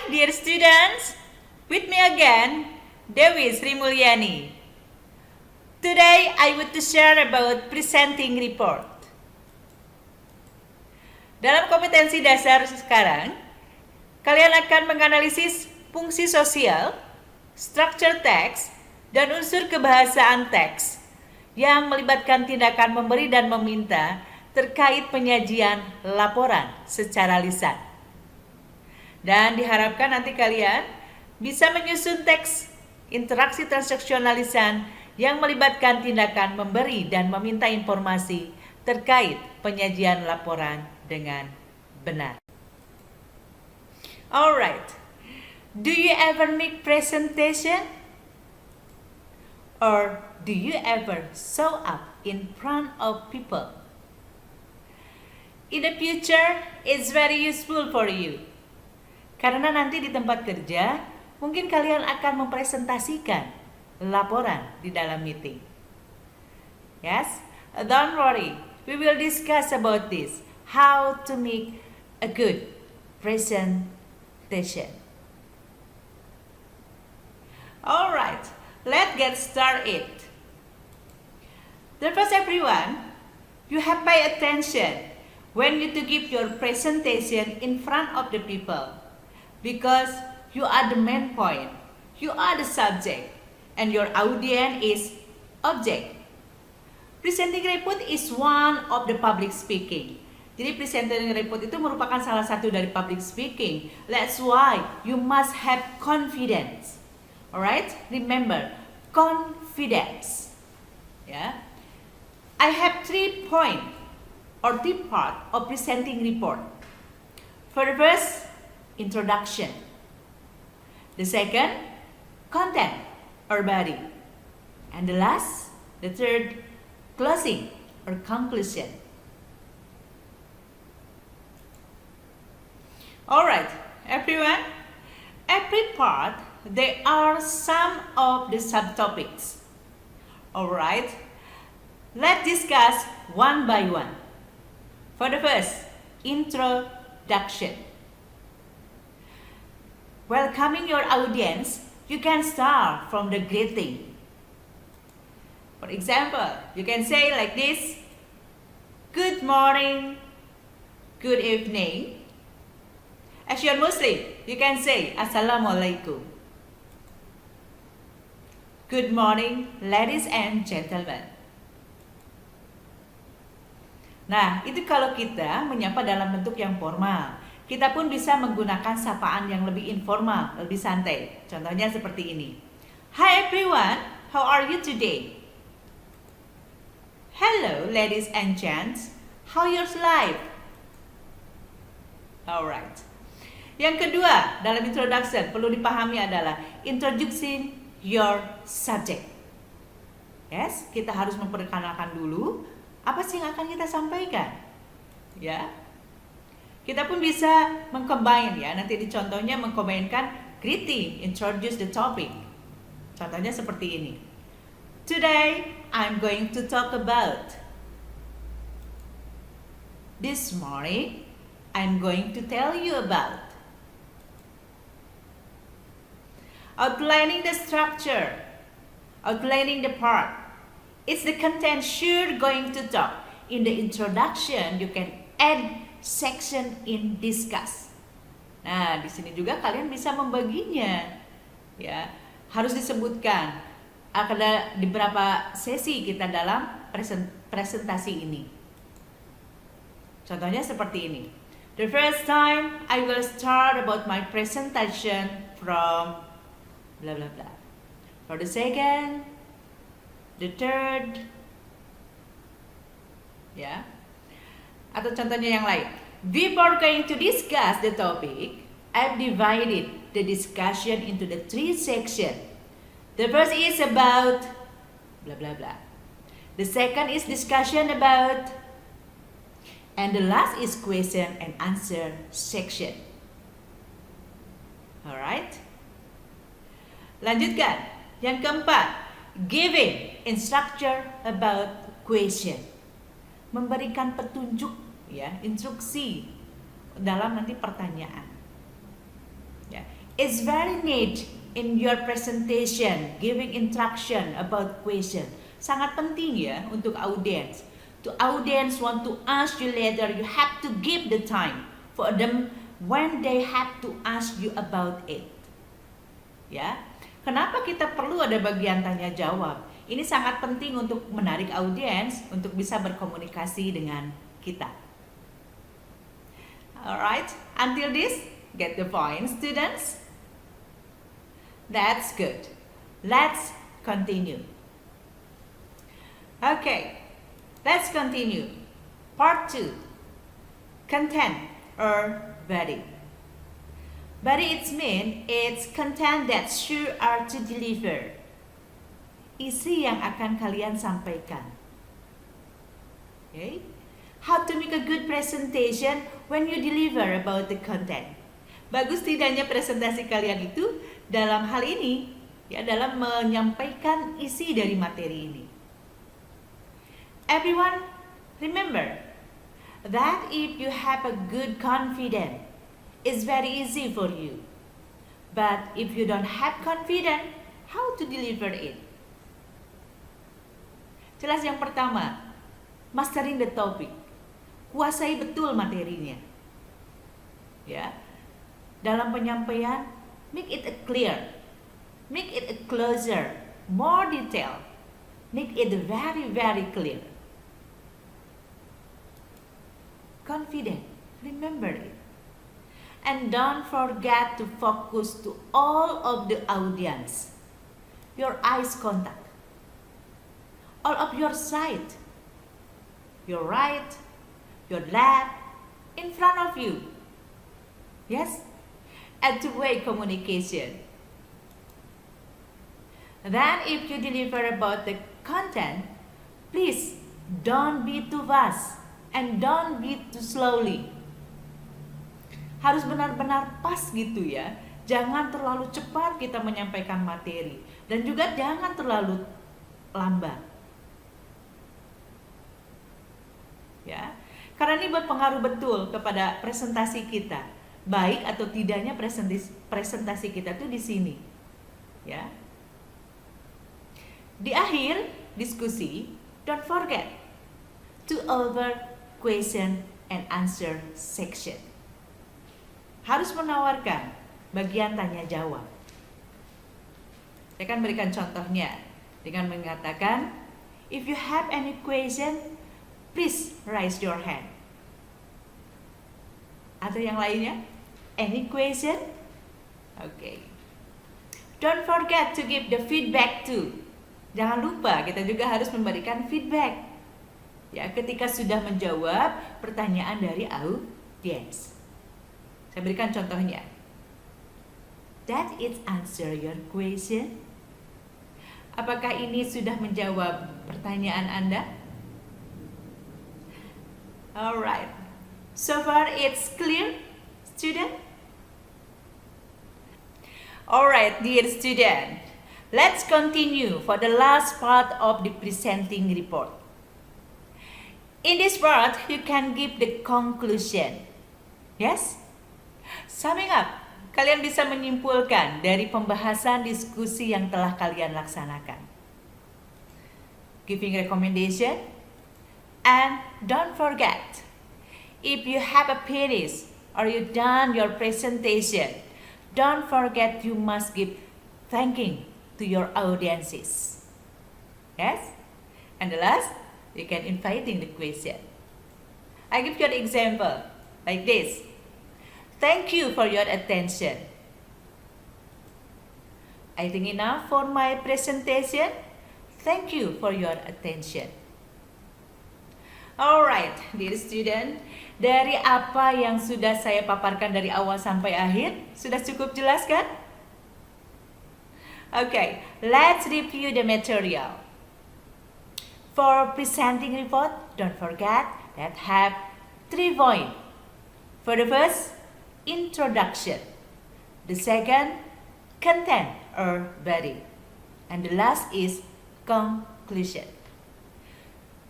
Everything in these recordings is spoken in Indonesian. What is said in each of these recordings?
dear students, with me again, Dewi Sri Mulyani. Today, I want to share about presenting report. Dalam kompetensi dasar sekarang, kalian akan menganalisis fungsi sosial, structure teks, dan unsur kebahasaan teks yang melibatkan tindakan memberi dan meminta terkait penyajian laporan secara lisan. Dan diharapkan nanti kalian bisa menyusun teks interaksi transaksional lisan yang melibatkan tindakan memberi dan meminta informasi terkait penyajian laporan dengan benar. Alright, do you ever make presentation? Or do you ever show up in front of people? In the future, it's very useful for you. Karena nanti di tempat kerja, mungkin kalian akan mempresentasikan laporan di dalam meeting. Yes, don't worry, we will discuss about this, how to make a good presentation. Alright, let's get started. The first everyone, you have pay attention when you to give your presentation in front of the people. Because you are the main point, you are the subject, and your audience is object. Presenting report is one of the public speaking. Jadi presenting report itu merupakan salah satu dari public speaking. That's why you must have confidence. Alright, remember confidence. Yeah, I have 3 points or 3 parts of presenting report. For the first, introduction. The second, content or body. And the last, the third, closing or conclusion. Alright, everyone. Every part, there are some of the subtopics. Alright, let's discuss one by one. For the first, introduction. Welcoming your audience, you can start from the greeting. For example, you can say like this: good morning, good evening. As you're Muslim, you can say Assalamualaikum. Good morning, ladies and gentlemen. Nah, itu kalau kita menyapa dalam bentuk yang formal. Kita pun bisa menggunakan sapaan yang lebih informal, lebih santai. Contohnya seperti ini. Hi everyone, how are you today? Hello ladies and gents, how your life? Alright. Yang kedua, dalam introduction perlu dipahami adalah introducing your subject. Yes, kita harus memperkenalkan dulu apa sih yang akan kita sampaikan. Ya. Kita pun bisa mengcombine ya, nanti di contohnya mengcombinkan greeting, introduce the topic. Contohnya seperti ini. Today, I'm going to talk about. This morning, I'm going to tell you about. Outlining the structure, outlining the part. It's the content you're going to talk. In the introduction, you can add section in discuss. Nah, di sini juga kalian bisa membaginya. Ya, harus disebutkan. Ada di beberapa sesi kita dalam presentasi ini. Contohnya seperti ini. The first time I will start about my presentation from blah blah blah. For the second, the third, ya. Atau contohnya yang lain. Before going to discuss the topic, I've divided the discussion into the 3 sections. The first is about blah blah blah. The second is discussion about, and the last is question and answer section. Alright. Lanjutkan. Yang keempat, giving instruction about question. Memberikan petunjuk, ya, instruksi dalam nanti pertanyaan. Ya, It's very neat in your presentation, giving instruction about question. Sangat penting ya untuk audience. To audience want to ask you later, you have to give the time for them when they have to ask you about it. Ya, kenapa kita perlu ada bagian tanya jawab? Ini sangat penting untuk menarik audiens untuk bisa berkomunikasi dengan kita. Alright, until this, get the point, students? That's good. Let's continue. Okay, let's continue. Part 2. Content or body. Body it means it's content that sure are to deliver. Isi yang akan kalian sampaikan. Okay? How to make a good presentation when you deliver about the content. Bagus tidaknya presentasi kalian itu dalam hal ini, ya, dalam menyampaikan isi dari materi ini. Everyone, remember that if you have a good confidence, it's very easy for you. But if you don't have confidence, how to deliver it? Jelas yang pertama, mastering the topic. Kuasai betul materinya. Ya. Dalam penyampaian, make it clear. Make it closer, more detail. Make it very, very clear. Confident, remember it. And don't forget to focus to all of the audience. Your eyes contact. All of your side. Your right, your left, in front of you. Yes? A two-way communication. Then if you deliver about the content, please don't be too fast and don't be too slowly. Harus benar-benar pas gitu ya. Jangan terlalu cepat kita menyampaikan materi dan juga jangan terlalu lambat. Ya. Karena ini berpengaruh betul kepada presentasi kita. Baik atau tidaknya presentasi kita tuh di sini. Ya. Di akhir diskusi, don't forget to over question and answer section. Harus menawarkan bagian tanya jawab. Saya akan berikan contohnya dengan mengatakan, if you have any question, please raise your hand. Atau yang lainnya? Any question? Okay. Don't forget to give the feedback too. Jangan lupa kita juga harus memberikan feedback. Ya, ketika sudah menjawab pertanyaan dari audiens. Saya berikan contohnya. That it answer your question? Apakah ini sudah menjawab pertanyaan Anda? Alright. So far it's clear, student? Alright, dear student. Let's continue for the last part of the presenting report. In this part, you can give the conclusion. Yes? Summing up, kalian bisa menyimpulkan dari pembahasan diskusi yang telah kalian laksanakan. Giving recommendation. And don't forget, if you have a finish or you done your presentation, don't forget you must give thanking to your audiences. Yes? And the last, you can inviting the question. I give you an example like this. Thank you for your attention. I think enough for my presentation. Thank you for your attention. Alright, dear student, dari apa yang sudah saya paparkan dari awal sampai akhir, sudah cukup jelas kan? Okay, let's review the material. For presenting report, don't forget that have 3 points. For the first, introduction. The second, content or body. And the last is conclusion.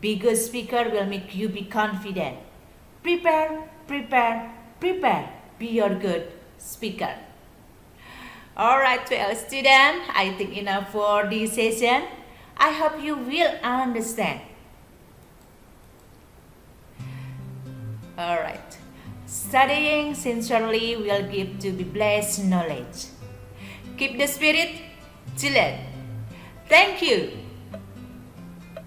Be good speaker will make you be confident. Prepare, prepare, prepare. Be your good speaker. Alright, 12 students, I think enough for this session. I hope you will understand. Alright, studying sincerely will give to be blessed knowledge. Keep the spirit to learn. Thank you.